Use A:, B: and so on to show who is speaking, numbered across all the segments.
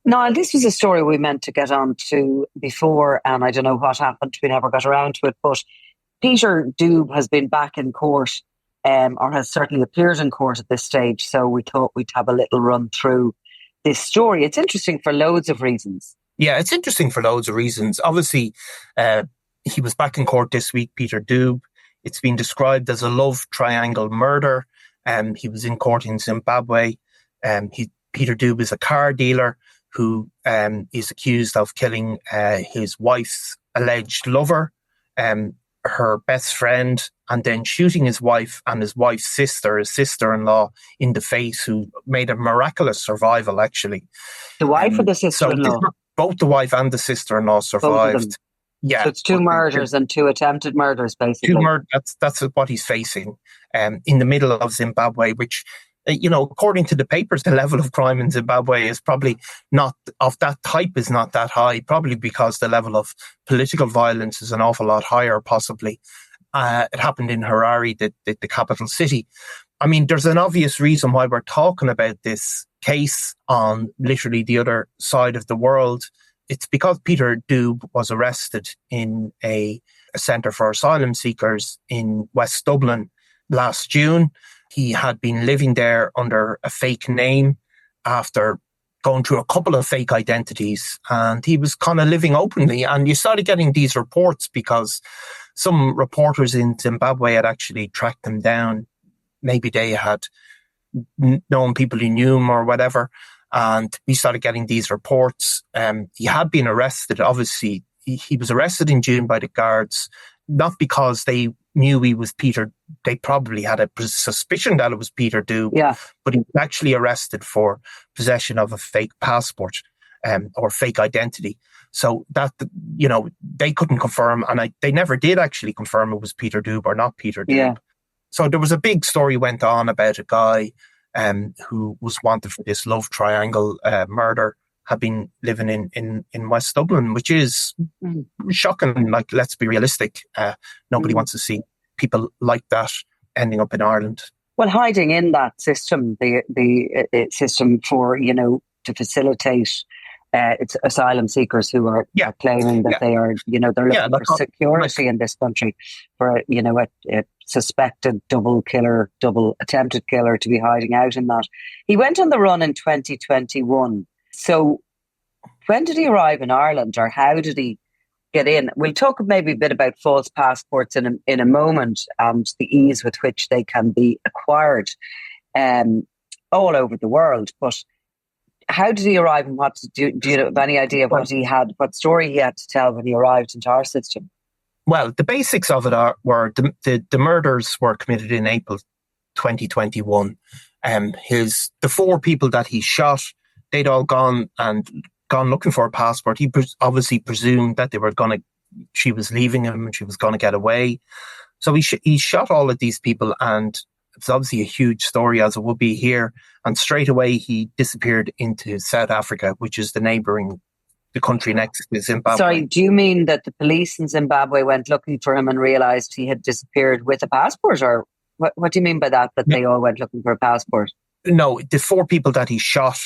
A: Now, this was a story we meant to get on to before, and I don't know what happened. We never got around to it. But Peter Dube has been back in court, or has certainly appeared in court at this stage. So we thought we'd have a little run through this story. It's interesting for loads of reasons.
B: Yeah, it's interesting for loads of reasons. Obviously, he was back in court this week, Peter Dube. It's been described as a love triangle murder. He was in court in Zimbabwe. Peter Dube is a car dealer who is accused of killing his wife's alleged lover, her best friend, and then shooting his wife and his wife's sister, his sister-in-law, in the face, who made a miraculous survival, actually.
A: The wife or the sister-in-law?
B: So both the wife and the sister-in-law survived.
A: Yeah. So it's two murders and two attempted murders, basically.
B: That's what he's facing in the middle of Zimbabwe, which, according to the papers, the level of crime in Zimbabwe is probably not of that type, is not that high, probably because the level of political violence is an awful lot higher, possibly. It happened in Harare, the capital city. I mean, there's an obvious reason why we're talking about this case on literally the other side of the world. It's because Peter Dube was arrested in a centre for asylum seekers in West Dublin last June. He had been living there under a fake name after going through a couple of fake identities, and he was kind of living openly. And you started getting these reports because some reporters in Zimbabwe had actually tracked him down. Maybe they had known people who knew him or whatever. And we started getting these reports. He had been arrested. Obviously, he was arrested in June by the guards, not because they knew he was Peter. They probably had a suspicion that it was Peter Dube. Yeah. But he was actually arrested for possession of a fake passport or fake identity. So that, they couldn't confirm, and they never did actually confirm it was Peter Dube or not Peter Dube. Yeah. So there was a big story went on about a guy who was wanted for this love triangle murder, had been living in West Dublin, which is shocking. Like, let's be realistic. Nobody wants to see people like that ending up in Ireland.
A: Well, hiding in that system, the system for, to facilitate it's asylum seekers who are claiming that they are, they're looking for security in this country, for, a suspected double attempted killer to be hiding out in that. He went on the run in 2021. So when did he arrive in Ireland, or how did he get in? We'll talk maybe a bit about false passports in a moment, and the ease with which they can be acquired all over the world. But how did he arrive, and do you have any idea of what story he had to tell when he arrived into our system?
B: Well, the basics of it were the murders were committed in April 2021. The four people that he shot, they'd all gone looking for a passport. He obviously presumed that she was leaving him and she was going to get away. So he shot all of these people, and it's obviously a huge story, as it would be here. And straight away he disappeared into South Africa, which is the country next to Zimbabwe.
A: Sorry, do you mean that the police in Zimbabwe went looking for him and realised he had disappeared with a passport? Or what do you mean by that they all went looking for a passport?
B: No, the four people that he shot.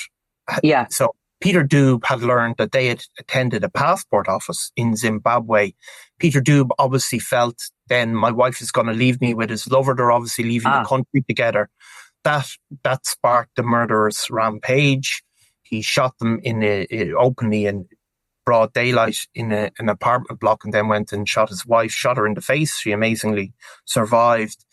A: Yeah.
B: So Peter Dube had learned that they had attended a passport office in Zimbabwe. Peter Dube obviously felt, then my wife is going to leave me with his lover. They're obviously leaving the country together. That sparked the murderous rampage. He shot them openly in broad daylight in an apartment block, and then went and shot his wife, shot her in the face. She amazingly survived.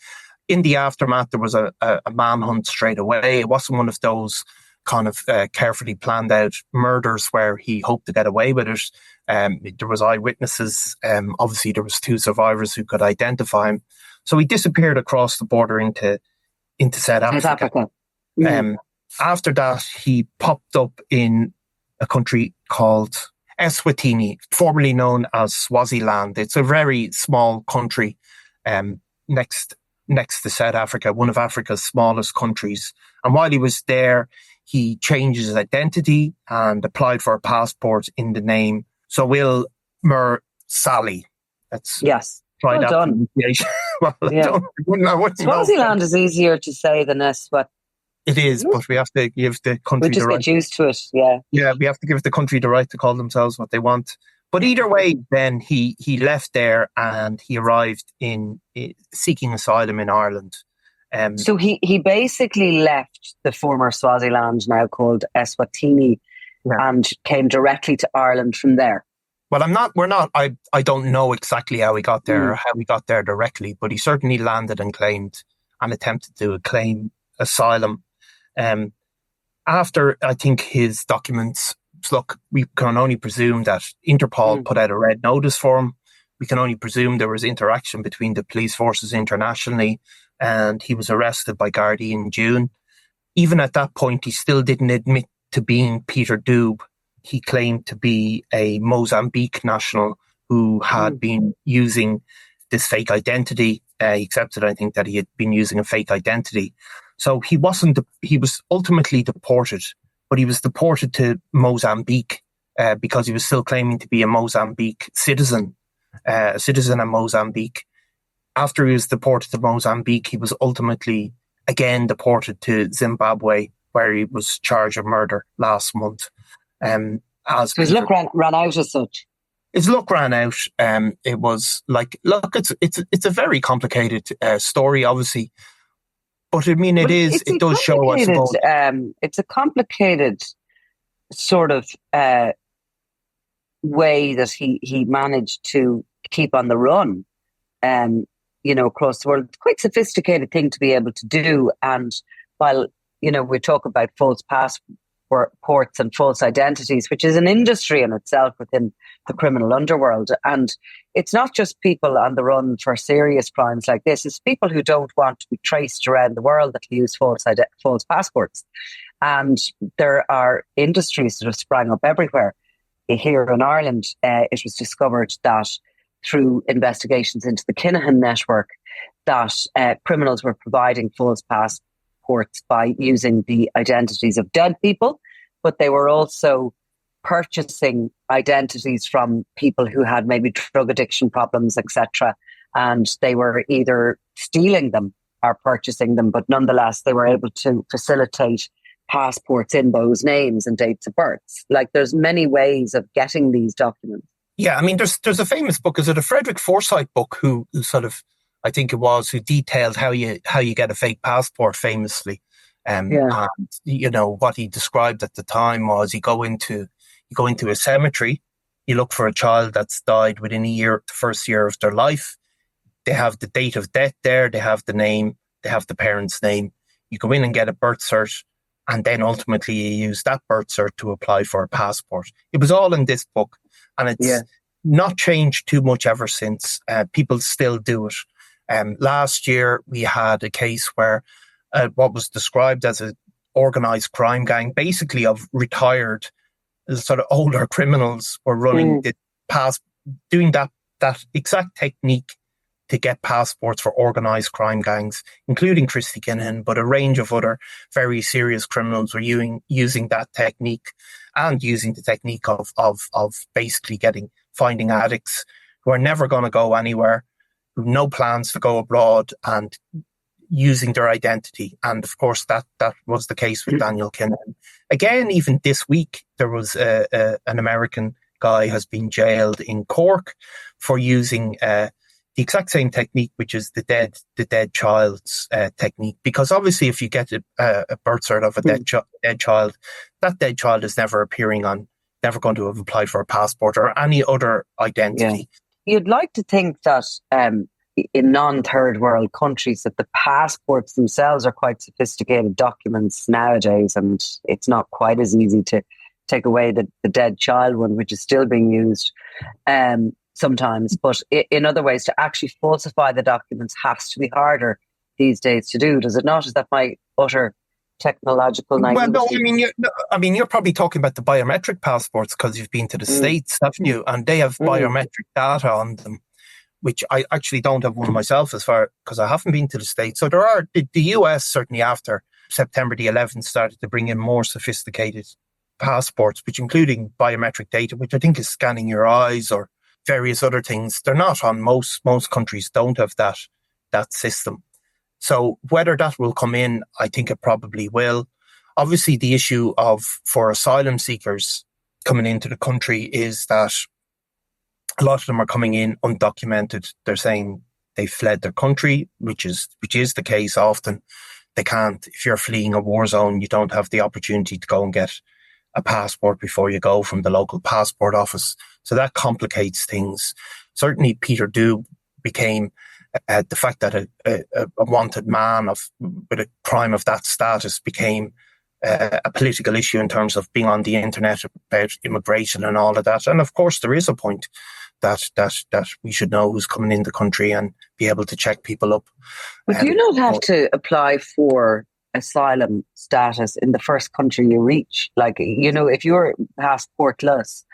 B: In the aftermath, there was a manhunt straight away. It wasn't one of those kind of carefully planned out murders where he hoped to get away with it. There was eyewitnesses. Obviously, there was two survivors who could identify him. So he disappeared across the border into South Africa. After that, he popped up in a country called Eswatini, formerly known as Swaziland. It's a very small country next to South Africa, one of Africa's smallest countries. And while he was there, he changed his identity and applied for a passport in the name Sowil Sally.
A: Yes.
B: Try
A: well
B: that
A: done.
B: pronunciation. Well, yeah.
A: Swaziland is easier to say than Eswatini.
B: It is, but we have to give the country
A: the right. We just get used to it, yeah.
B: Yeah, we have to give the country the right to call themselves what they want. But either way, then he left there and he arrived in seeking asylum in Ireland.
A: So he basically left the former Swaziland, now called Eswatini, and came directly to Ireland from there.
B: Well, I don't know exactly how he got there or how he got there directly, but he certainly landed and claimed and attempted to claim asylum. After, I think, his documents, look, we can only presume that Interpol put out a red notice for him. We can only presume there was interaction between the police forces internationally, and he was arrested by Gardaí in June. Even at that point, he still didn't admit to being Peter Dube. He claimed to be a Mozambique national who had been using this fake identity. He accepted, I think, that he had been using a fake identity. So he was ultimately deported, but he was deported to Mozambique because he was still claiming to be a Mozambique citizen, a citizen of Mozambique. After he was deported to Mozambique, he was ultimately again deported to Zimbabwe, where he was charged of murder last month.
A: His luck ran out as such.
B: His luck ran out. It was like, look, it's a very complicated story, obviously. But I mean, it does show, I suppose.
A: It's a complicated sort of way that he managed to keep on the run, across the world. It's quite a sophisticated thing to be able to do. And while, we talk about false passports and false identities, which is an industry in itself within the criminal underworld. And it's not just people on the run for serious crimes like this. It's people who don't want to be traced around the world that use false passports. And there are industries that have sprang up everywhere. Here in Ireland, it was discovered that through investigations into the Kinahan network, that criminals were providing false passports by using the identities of dead people, but they were also purchasing identities from people who had maybe drug addiction problems, etc. And they were either stealing them or purchasing them, but nonetheless, they were able to facilitate passports in those names and dates of births. Like, there's many ways of getting these documents.
B: Yeah, I mean, there's a famous book. Is it a Frederick Forsyth book who sort of, I think it was, who detailed how you get a fake passport famously. And what he described at the time was you go into a cemetery, you look for a child that's died within a year, the first year of their life. They have the date of death there, they have the name, they have the parent's name. You go in and get a birth cert, and then ultimately you use that birth cert to apply for a passport. It was all in this book, and it's not changed too much ever since. People still do it. Last year we had a case where what was described as an organised crime gang, basically of retired sort of older criminals, were running doing that exact technique to get passports for organised crime gangs, including Christy Kinahan, but a range of other very serious criminals were using that technique, and using the technique of basically finding addicts who are never going to go anywhere, who have no plans to go abroad, and using their identity. And of course, that was the case with Daniel Kinahan. Again, even this week, there was an American guy has been jailed in Cork for using the exact same technique, which is the dead child's technique. Because obviously, if you get a birth cert of a dead child, that dead child is never never going to have applied for a passport or any other identity.
A: Yeah. You'd like to think that in non-third world countries that the passports themselves are quite sophisticated documents nowadays, and it's not quite as easy to take away the dead child one, which is still being used sometimes. But in other ways, to actually falsify the documents has to be harder these days to do, does it not? Is that my utter technological naivety?
B: Well, no, you're probably talking about the biometric passports because you've been to the States, haven't you? And they have biometric data on them, which I actually don't have one myself because I haven't been to the States. So there are, the US certainly after September the 11th started to bring in more sophisticated passports, which including biometric data, which I think is scanning your eyes or various other things. They're not on most countries don't have that system. So whether that will come in, I think it probably will. Obviously, the issue for asylum seekers coming into the country is that a lot of them are coming in undocumented. They're saying they fled their country, which is the case often. They can't, if you're fleeing a war zone, you don't have the opportunity to go and get a passport before you go from the local passport office. So that complicates things. Certainly Peter Dube became the fact that a wanted man with a crime of that status became a political issue in terms of being on the internet about immigration and all of that. And of course, there is a point that we should know who's coming in the country and be able to check people up.
A: But do you not have to apply for asylum status in the first country you reach? Like, if you're passportless,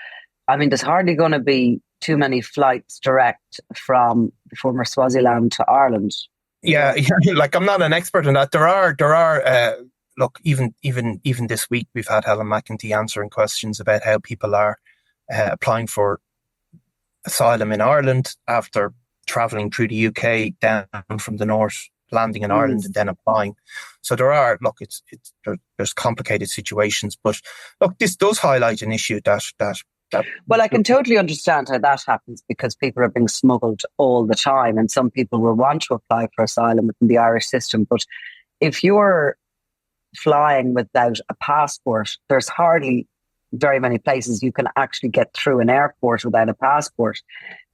A: I mean, there's hardly going to be too many flights direct from the former Swaziland to Ireland.
B: Yeah, like I'm not an expert in that. There are. Look, even this week, we've had Helen McEntee answering questions about how people are applying for asylum in Ireland after travelling through the UK down from the north, landing in Ireland and then applying. So there's complicated situations. But look, this does highlight an issue that.
A: Well, I can totally understand how that happens because people are being smuggled all the time, and some people will want to apply for asylum within the Irish system. But if you're flying without a passport, there's hardly very many places you can actually get through an airport without a passport.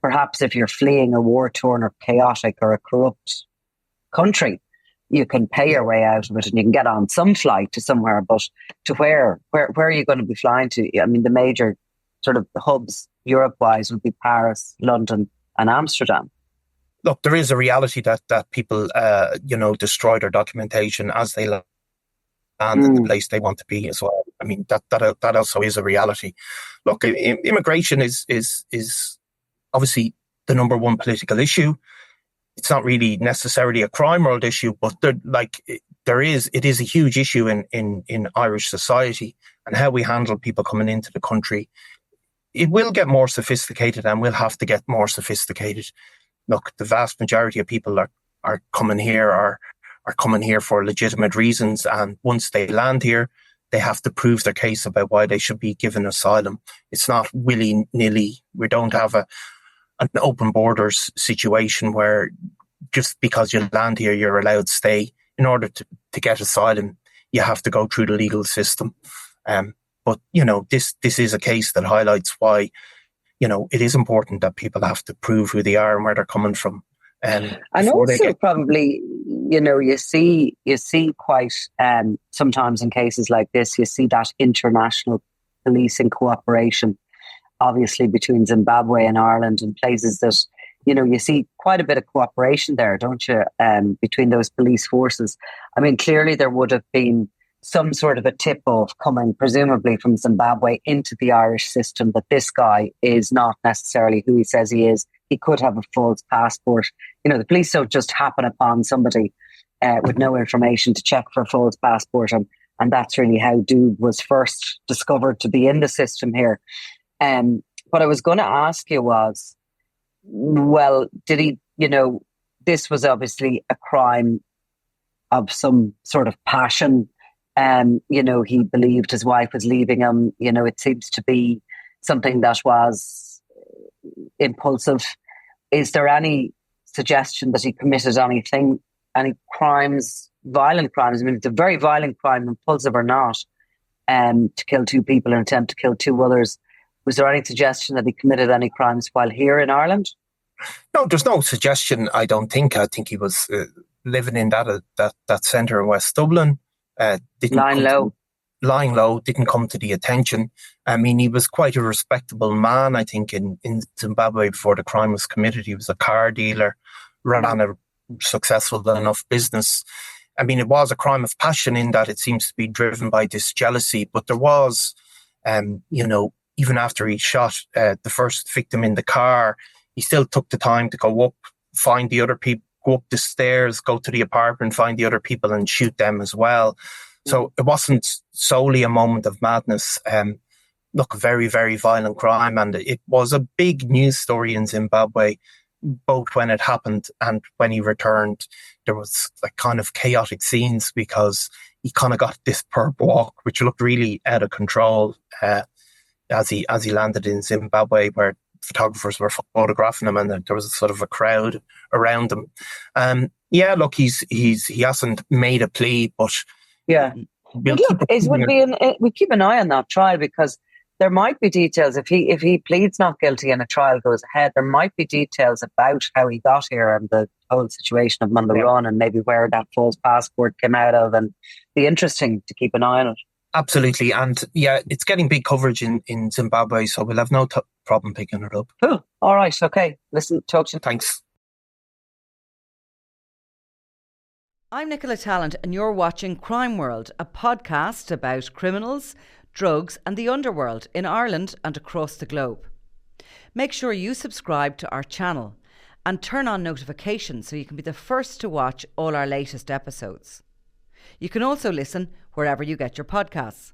A: Perhaps if you're fleeing a war-torn or chaotic or a corrupt country, you can pay your way out of it and you can get on some flight to somewhere. But to where are you going to be flying to? I mean, the major sort of hubs Europe-wise would be Paris, London and Amsterdam.
B: Look, there is a reality that people, destroy their documentation as they land in the place they want to be as well. I mean, that also is a reality. Look, immigration is obviously the number one political issue. It's not really necessarily a crime world issue, but it is a huge issue in Irish society, and how we handle people coming into the country. It will get more sophisticated and we'll have to get more sophisticated. Look, the vast majority of people are coming here are coming here for legitimate reasons, and once they land here, they have to prove their case about why they should be given asylum. It's not willy-nilly. We don't have an open borders situation where just because you land here, you're allowed to stay. In order to get asylum, you have to go through the legal system. But, this is a case that highlights why, it is important that people have to prove who they are and where they're coming from.
A: And also probably, you see quite, sometimes in cases like this, you see that international policing cooperation, obviously between Zimbabwe and Ireland, and places that, you see quite a bit of cooperation there, don't you, between those police forces. I mean, clearly there would have been some sort of a tip-off coming, presumably from Zimbabwe, into the Irish system that this guy is not necessarily who he says he is. He could have a false passport. The police don't just happen upon somebody with no information to check for a false passport. And that's really how Dube was first discovered to be in the system here. What I was going to ask you was, well, did he, this was obviously a crime of some sort of passion. He believed his wife was leaving him. It seems to be something that was impulsive. Is there any suggestion that he committed any crimes, violent crimes? I mean, it's a very violent crime, impulsive or not, to kill two people and attempt to kill two others. Was there any suggestion that he committed any crimes while here in Ireland?
B: No, there's no suggestion, I don't think. I think he was living in that centre in West Dublin. Lying low, didn't come to the attention. I mean, he was quite a respectable man, I think, in Zimbabwe before the crime was committed. He was a car dealer, ran a successful enough business. I mean, it was a crime of passion in that it seems to be driven by this jealousy, but there was, even after he shot the first victim in the car, he still took the time to go up, find the other people, go up the stairs, go to the apartment, find the other people and shoot them as well. So it wasn't solely a moment of madness. Look, a very, very violent crime. And it was a big news story in Zimbabwe both when it happened and when he returned, there was like kind of chaotic scenes because he kind of got this perp walk, which looked really out of control as he landed in Zimbabwe, where photographers were photographing him, and there was sort of a crowd around him. Look, he hasn't made a plea, but
A: we keep an eye on that trial, because there might be details if he pleads not guilty and a trial goes ahead. There might be details about how he got here and the whole situation of Run and maybe where that false passport came out of, and be interesting to keep an eye on it.
B: Absolutely. And it's getting big coverage in Zimbabwe, so we'll have no problem picking it up.
A: Cool. All right. Okay. Listen, talk to you.
B: Thanks.
C: I'm Nicola Tallant, and you're watching Crime World, a podcast about criminals, drugs and the underworld in Ireland and across the globe. Make sure you subscribe to our channel and turn on notifications so you can be the first to watch all our latest episodes. You can also listen wherever you get your podcasts.